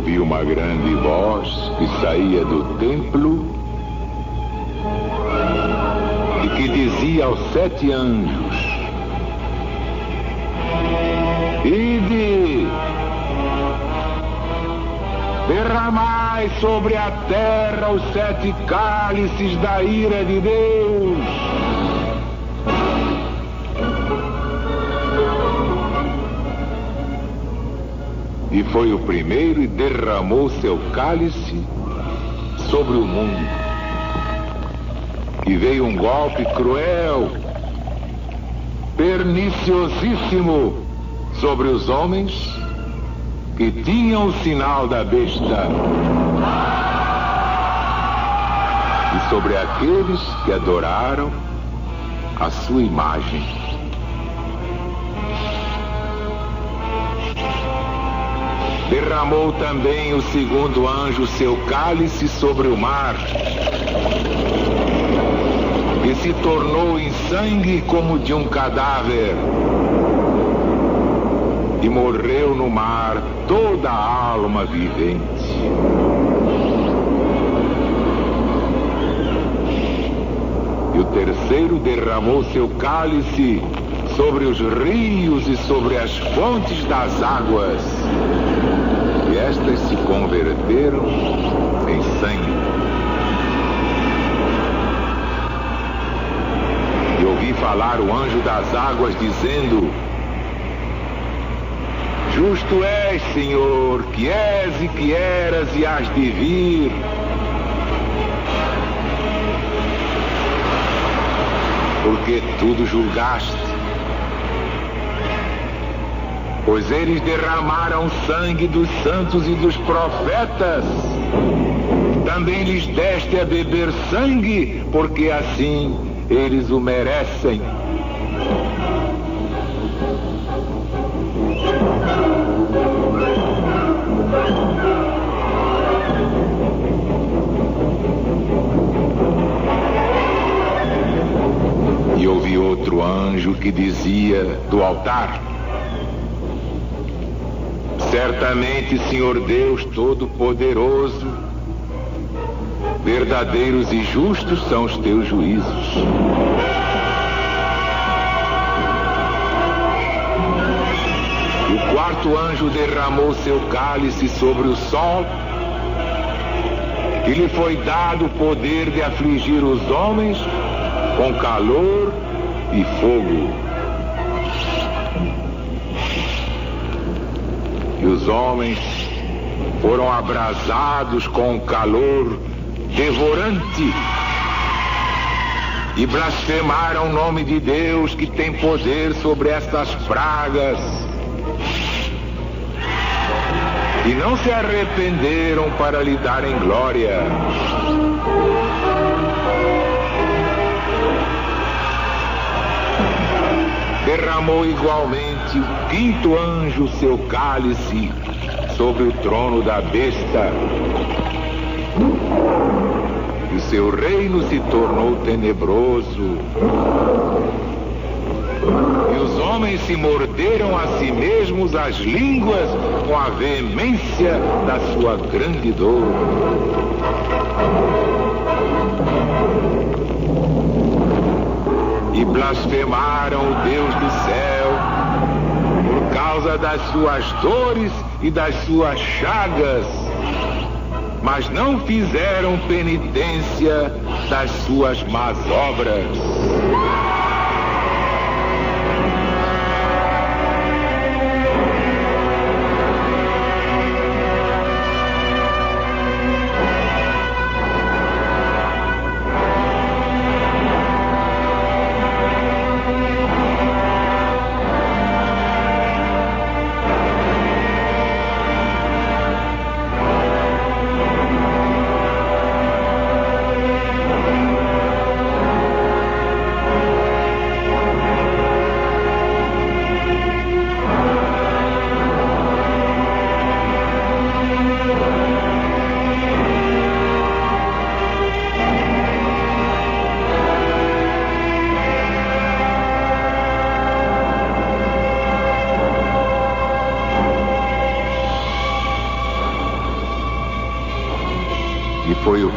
ouvi uma grande voz que saía do templo e que dizia aos 7 anjos: Ide, derramai sobre a terra os 7 cálices da ira de Deus. E foi o primeiro e derramou seu cálice sobre o mundo. E veio um golpe cruel, perniciosíssimo sobre os homens que tinham o sinal da besta e sobre aqueles que adoraram a sua imagem. Derramou também o segundo anjo seu cálice sobre o mar, que se tornou em sangue como de um cadáver, e morreu no mar toda a alma vivente. E o terceiro derramou seu cálice sobre os rios e sobre as fontes das águas, e estas se converteram em sangue. E ouvi falar o anjo das águas dizendo: Justo és, Senhor, que és e que eras e hás de vir, porque tudo julgaste. Pois eles derramaram sangue dos santos e dos profetas. Também lhes deste a beber sangue, porque assim eles o merecem. E ouvi outro anjo que dizia do altar: Certamente, Senhor Deus Todo-Poderoso, verdadeiros e justos são os teus juízos. E o quarto anjo derramou seu cálice sobre o sol, e lhe foi dado o poder de afligir os homens com calor e fogo. E os homens foram abrasados com calor devorante e blasfemaram o nome de Deus, que tem poder sobre estas pragas, e não se arrependeram para lhe darem glória. Derramou igualmente o quinto anjo seu cálice sobre o trono da besta, e o seu reino se tornou tenebroso, e os homens se morderam a si mesmos as línguas com a veemência da sua grande dor. E blasfemaram o Deus do céu por causa das suas dores e das suas chagas, mas não fizeram penitência das suas más obras.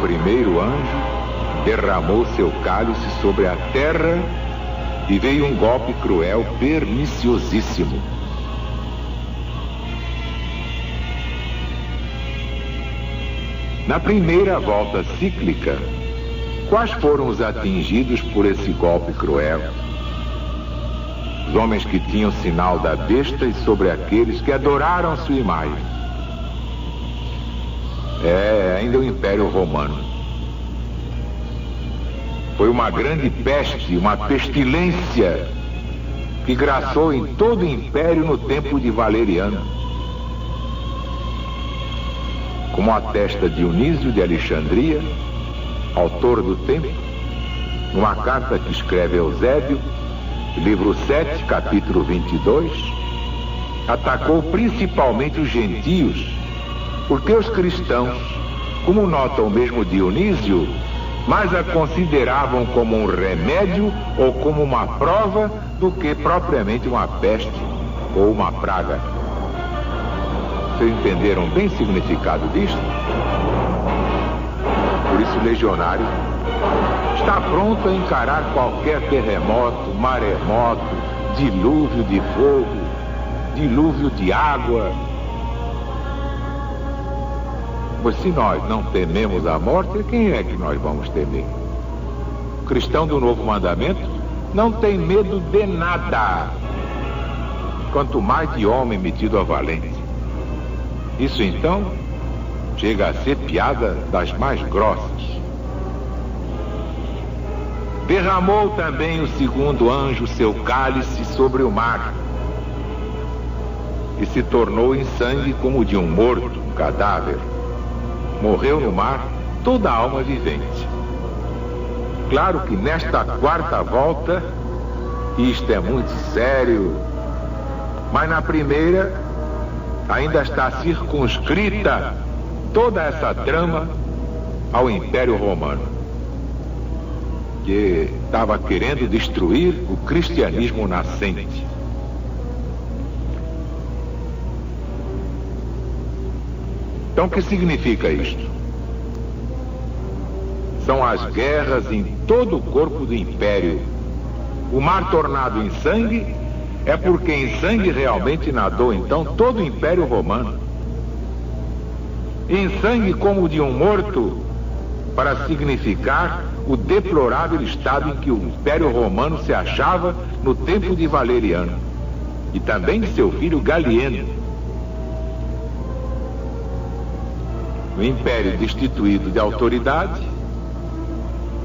primeiro anjo derramou seu cálice sobre a terra e veio um golpe cruel, perniciosíssimo. Na primeira volta cíclica, quais foram os atingidos por esse golpe cruel? Os homens que tinham sinal da besta e sobre aqueles que adoraram sua imagem. Ainda o Império Romano. Foi uma grande peste, uma pestilência que graçou em todo o Império no tempo de Valeriano. Como atesta Dionísio de Alexandria, autor do tempo, numa carta que escreve Eusébio, livro 7, capítulo 22, atacou principalmente os gentios, porque os cristãos, como nota o mesmo Dionísio, mais a consideravam como um remédio ou como uma prova do que propriamente uma peste ou uma praga. Vocês entenderam bem o significado disto? Por isso o legionário está pronto a encarar qualquer terremoto, maremoto, dilúvio de fogo, dilúvio de água. Pois se nós não tememos a morte, quem é que nós vamos temer? O cristão do Novo Mandamento não tem medo de nada, quanto mais de homem metido a valente. Isso então chega a ser piada das mais grossas. Derramou também o segundo anjo seu cálice sobre o mar, e se tornou em sangue como de um morto, um cadáver. Morreu no mar toda a alma vivente. Claro que nesta quarta volta, isto é muito sério, mas na primeira ainda está circunscrita toda essa trama ao Império Romano, que estava querendo destruir o cristianismo nascente. Então, o que significa isto? São as guerras em todo o corpo do Império. O mar tornado em sangue é porque em sangue realmente nadou, então, todo o Império Romano. Em sangue como de um morto, para significar o deplorável estado em que o Império Romano se achava no tempo de Valeriano, e também de seu filho Galieno. O Império destituído de autoridade,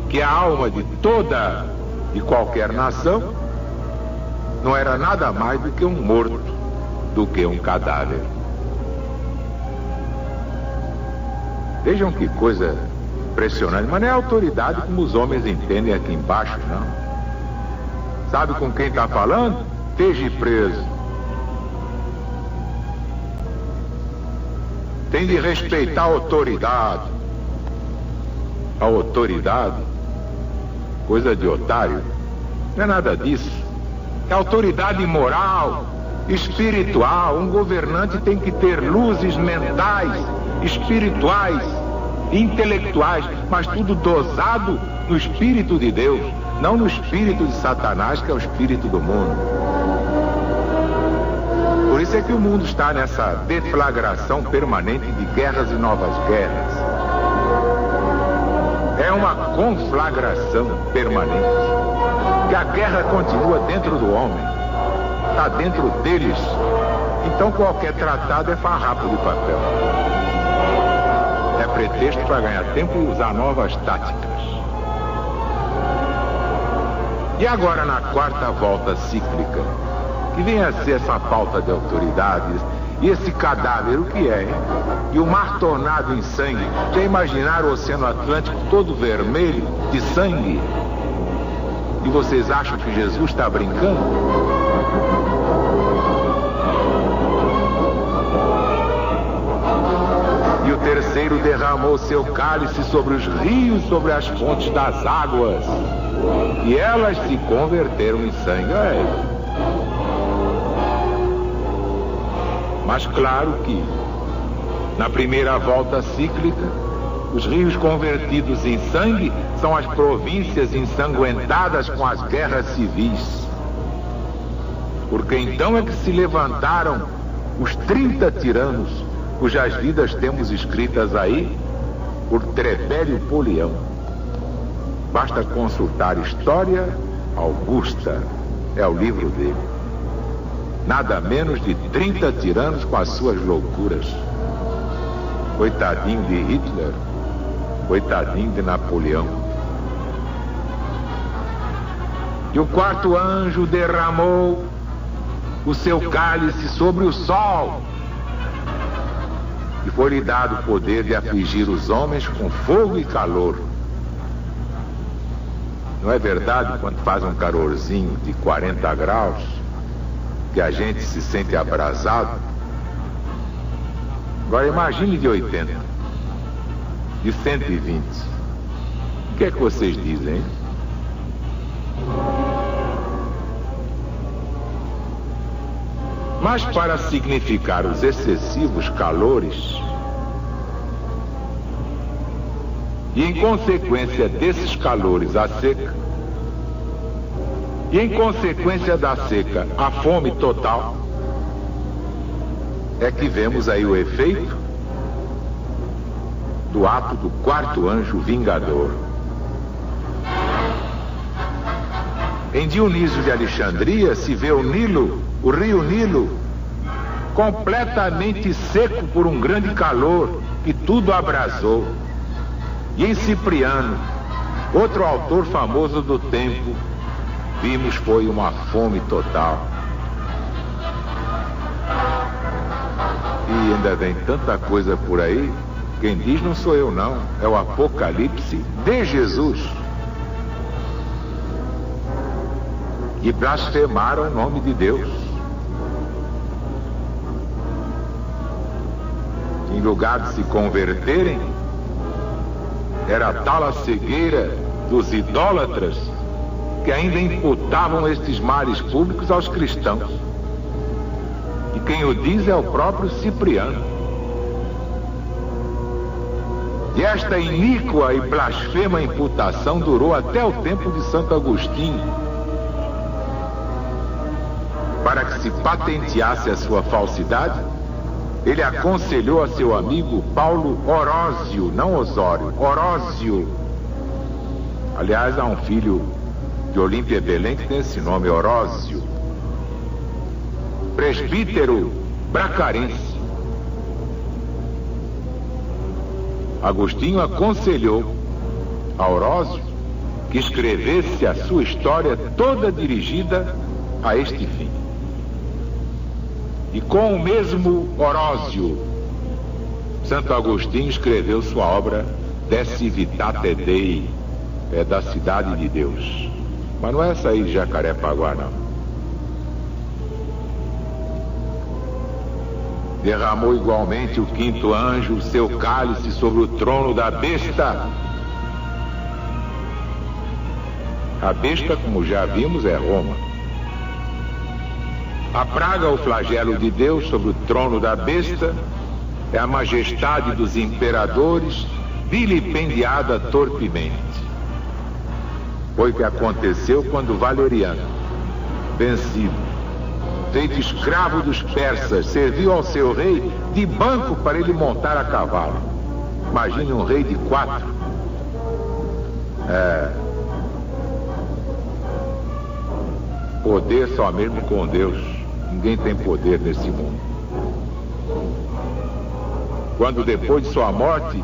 que a alma de toda e qualquer nação não era nada mais do que um morto, do que um cadáver. Vejam que coisa impressionante, mas não é autoridade como os homens entendem aqui embaixo, não. Sabe com quem está falando? Esteja preso. Tem de respeitar a autoridade. A autoridade, coisa de otário, não é nada disso. É autoridade moral, espiritual. Um governante tem que ter luzes mentais, espirituais, intelectuais, mas tudo dosado no Espírito de Deus, não no espírito de Satanás, que é o espírito do mundo. Por isso é que o mundo está nessa deflagração permanente de guerras e novas guerras. É uma conflagração permanente. Que a guerra continua dentro do homem, está dentro deles. Então qualquer tratado é farrapo de papel. É pretexto para ganhar tempo e usar novas táticas. E agora na quarta volta cíclica, que vem a ser essa falta de autoridades, e esse cadáver, o que é, hein? E o mar tornado em sangue. Já imaginaram o Oceano Atlântico todo vermelho, de sangue? E vocês acham que Jesus está brincando? E o terceiro derramou seu cálice sobre os rios, sobre as fontes das águas, e elas se converteram em sangue. Mas claro que, na primeira volta cíclica, Os rios convertidos em sangue são as províncias ensanguentadas com as guerras civis. Porque então é que se levantaram os 30 tiranos, cujas vidas temos escritas aí por Trébélio Polião. Basta consultar História Augusta, é o livro dele. Nada menos de 30 tiranos com as suas loucuras. Coitadinho de Hitler, coitadinho de Napoleão. E o quarto anjo derramou o seu cálice sobre o sol, e foi-lhe dado o poder de afligir os homens com fogo e calor. Não é verdade, quando faz um calorzinho de 40 graus, que a gente se sente abrasado? Agora imagine de 80, de 120. O que é que vocês dizem, hein? Mas para significar os excessivos calores, e em consequência desses calores a seca, e em consequência da seca a fome total, é que vemos aí o efeito do ato do quarto anjo vingador. Em Dionísio de Alexandria se vê o Nilo, o rio Nilo, completamente seco por um grande calor que tudo abrasou. E em Cipriano, outro autor famoso do tempo, vimos foi uma fome total. E ainda vem tanta coisa por aí, quem diz não sou eu não, é o Apocalipse de Jesus. E blasfemaram o nome de Deus. Em lugar de se converterem, era tal a cegueira dos idólatras que ainda imputavam estes males públicos aos cristãos. E quem o diz é o próprio Cipriano. E esta iníqua e blasfema imputação durou até o tempo de Santo Agostinho, para que se patenteasse a sua falsidade. Ele aconselhou a seu amigo Paulo Orósio, não Osório, Orósio. Aliás, há um filho de Olímpia Belém que tem esse nome, Orósio, presbítero bracarense. Agostinho aconselhou a Orósio que escrevesse a sua história toda dirigida a este fim. E com o mesmo Orósio, Santo Agostinho escreveu sua obra De Civitate Dei, é da cidade de Deus. Mas não é essa aí de Jacarepaguá, não. Derramou igualmente o quinto anjo o seu cálice sobre o trono da besta. A besta, como já vimos, é Roma. A praga, o flagelo de Deus sobre o trono da besta, é a majestade dos imperadores, vilipendiada torpemente. Foi o que aconteceu quando Valeriano, vencido, feito escravo dos persas, serviu ao seu rei de banco para ele montar a cavalo. Imagine um rei de 4. Poder só mesmo com Deus. Ninguém tem poder nesse mundo. Quando depois de sua morte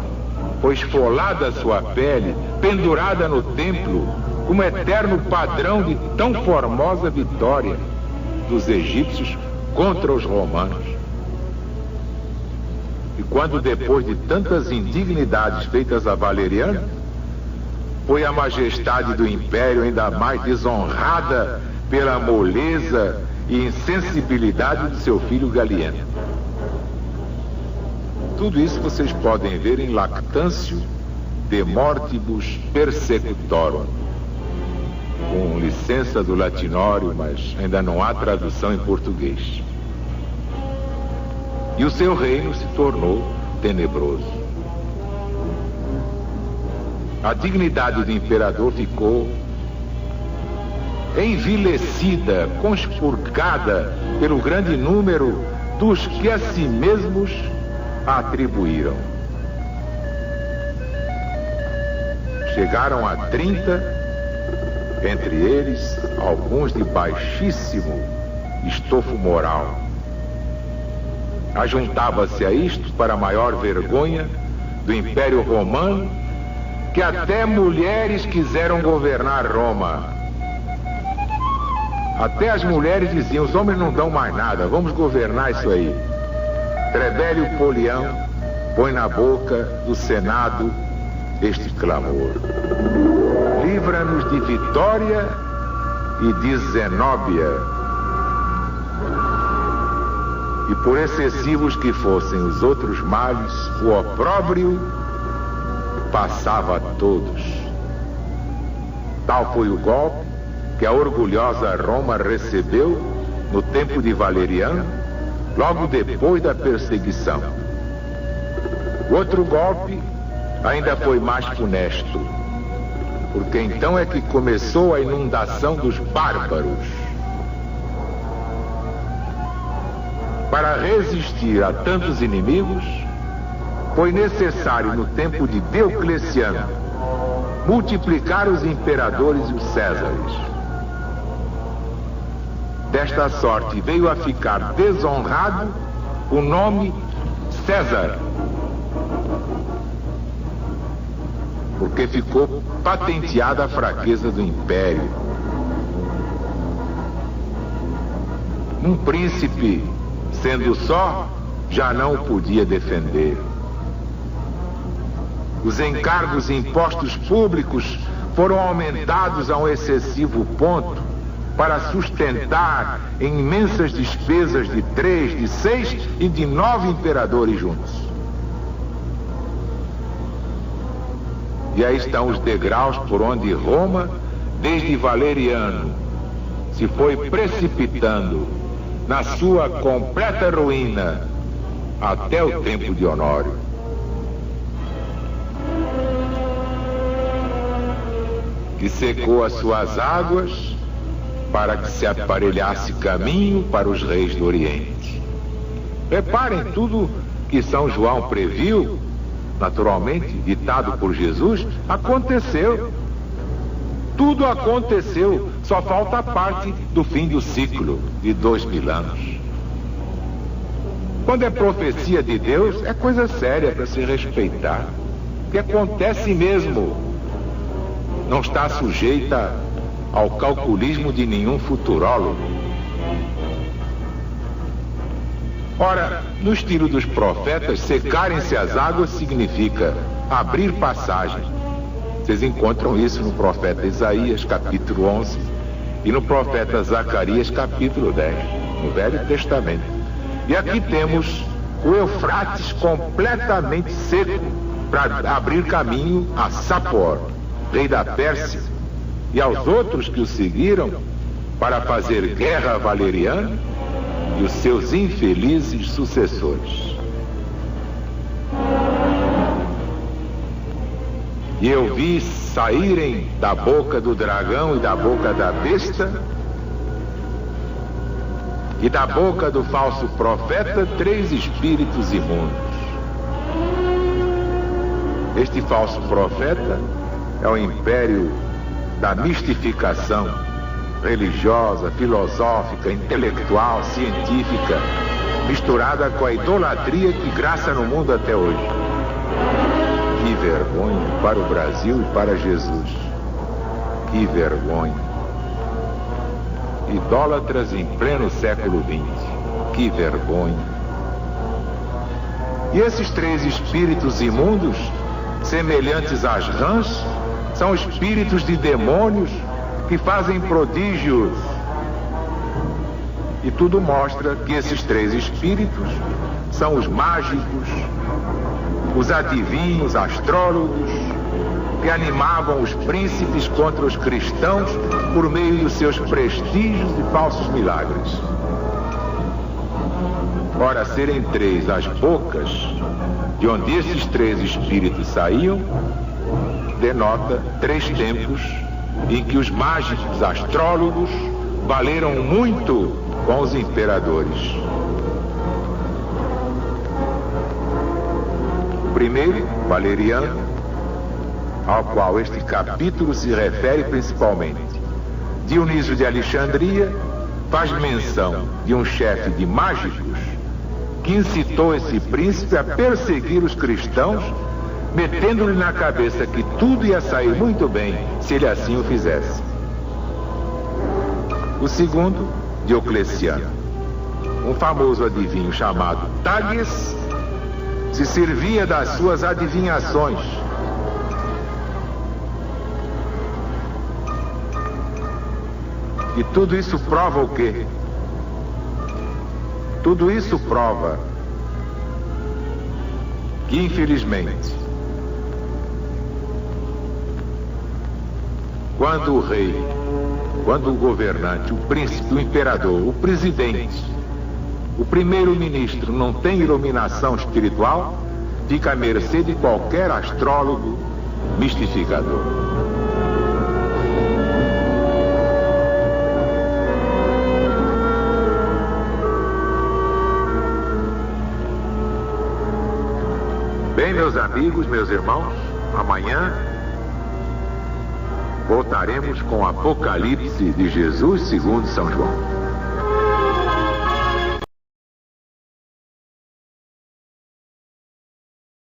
foi esfolada a sua pele, pendurada no templo, como eterno padrão de tão formosa vitória dos egípcios contra os romanos. E quando depois de tantas indignidades feitas a Valeriano, foi a majestade do império ainda mais desonrada pela moleza e insensibilidade de seu filho Galieno. Tudo isso vocês podem ver em Lactâncio de Mortibus Persecutorum, com licença do latinório, mas ainda não há tradução em português. E o seu reino se tornou tenebroso. a dignidade do imperador ficou envilecida, conspurcada pelo grande número dos que a si mesmos a atribuíram. Chegaram a 30, entre eles alguns de baixíssimo estofo moral. Ajuntava-se a isto, para maior vergonha do Império Romano, que até mulheres quiseram governar Roma. Até as mulheres diziam: os homens não dão mais nada, vamos governar isso aí. Trebélio Polião põe na boca do Senado este clamor: livra-nos de Vitória e de Zenóbia. E por excessivos que fossem os outros males, o opróbrio passava a todos. Tal foi o golpe que a orgulhosa Roma recebeu no tempo de Valeriano, logo depois da perseguição. O outro golpe ainda foi mais funesto, porque então é que começou a inundação dos bárbaros. Para resistir a tantos inimigos, foi necessário, no tempo de Diocleciano, multiplicar os imperadores e os césares. Desta sorte veio a ficar desonrado o nome César, porque ficou patenteada a fraqueza do império. Um príncipe, sendo só, já não o podia defender. Os encargos e impostos públicos foram aumentados a um excessivo ponto para sustentar imensas despesas de 3, de 6 e de 9 imperadores juntos. E aí estão os degraus por onde Roma, desde Valeriano, se foi precipitando na sua completa ruína até o tempo de Honório. Que secou as suas águas para que se aparelhasse caminho para os reis do Oriente. Reparem, tudo que São João previu, naturalmente, ditado por Jesus, aconteceu. Tudo aconteceu, só falta a parte do fim do ciclo de 2000 anos. Quando é profecia de Deus, é coisa séria para se respeitar, que acontece mesmo. Não está sujeita ao calculismo de nenhum futurólogo. Ora, no estilo dos profetas, secarem-se as águas significa abrir passagem. Vocês encontram isso no profeta Isaías, capítulo 11, e no profeta Zacarias, capítulo 10, no Velho Testamento. E aqui temos o Eufrates completamente seco para abrir caminho a Sapor, rei da Pérsia, e aos outros que o seguiram para fazer guerra a Valeriano e os seus infelizes sucessores. E eu vi saírem da boca do dragão e da boca da besta e da boca do falso profeta 3 espíritos imundos. Este falso profeta é o império da mistificação religiosa, filosófica, intelectual, científica, misturada com a idolatria que graça no mundo até hoje. Que vergonha para o Brasil e para Jesus. Que vergonha. Idólatras em pleno século XX. Que vergonha. E esses 3 espíritos imundos, semelhantes às rãs, são espíritos de demônios que fazem prodígios. E tudo mostra que esses 3 espíritos são os mágicos, os adivinhos, astrólogos, que animavam os príncipes contra os cristãos por meio dos seus prestígios e falsos milagres. Ora, serem 3 as bocas de onde esses 3 espíritos saíam, denota 3 tempos em que os mágicos astrólogos valeram muito com os imperadores. O primeiro, Valeriano, ao qual este capítulo se refere principalmente. Dionísio de Alexandria faz menção de um chefe de mágicos que incitou esse príncipe a perseguir os cristãos, metendo-lhe na cabeça que tudo ia sair muito bem se ele assim o fizesse. O segundo, Diocleciano, um famoso adivinho chamado Tágies, se servia das suas adivinhações. E tudo isso prova o quê? Tudo isso prova que, infelizmente, quando o rei, quando o governante, o príncipe, o imperador, o presidente, o primeiro-ministro não tem iluminação espiritual, fica à mercê de qualquer astrólogo mistificador. Bem, meus amigos, meus irmãos, amanhã voltaremos com o Apocalipse de Jesus segundo São João.